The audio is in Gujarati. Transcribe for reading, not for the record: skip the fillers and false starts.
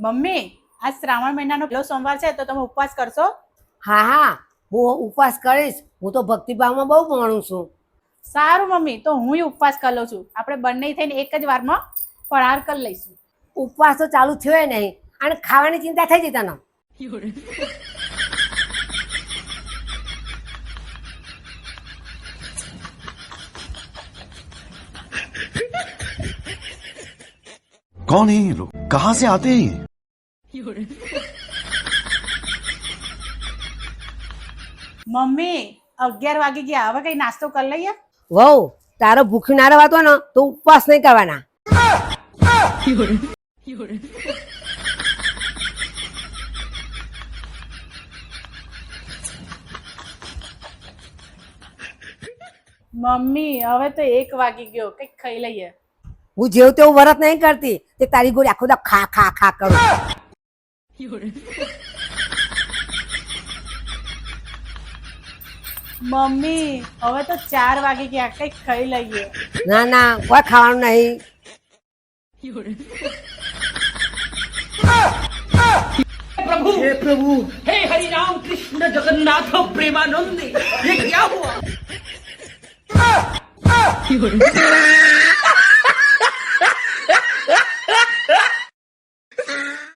મમ્મી આજ શ્રાવણ મહિનાનો પહેલો સોમવાર છે તો તમે ઉપવાસ કરશો? હા હા, હું ઉપવાસ કરીશ. હું તો ભક્તિભાવમાં બહુ માનું છું. સારું મમ્મી, તો હું ઉપવાસ કરી લઉં છું. આપણે બંને થઈને એક જ વારમાં ફરાર કરી લઈશું. ઉપવાસ તો ચાલુ થયો નહીં અને ખાવાની ચિંતા થઈ જઈ તને. कौन है ये लोग? कहां से आते हैं? મમ્મી 11 વાગી ગયા, હવે કઈ નાસ્તો કરી લઈએ. વહુ, તારો ભૂખ્યું ના રહેવાતો ને તો ઉપવાસ નહીં કરવાના. મમ્મી હવે તો 1 વાગી ગયો, કઈક ખાઈ લઈએ. હું જેવું તેવું વરત નહીં કરતી તે તારી ગોળી આખો દા ખા ખા ખા કરું. મમ્મી હવે તો 4 વાગી ગયા, કઈક ખાઈ લઈએ. ના ના, કોઈ ખાવાનું નહીં. हे प्रभु, हे हरि राम कृष्ण जगन्नाथ प्रेमानंद, ये क्या हुआ?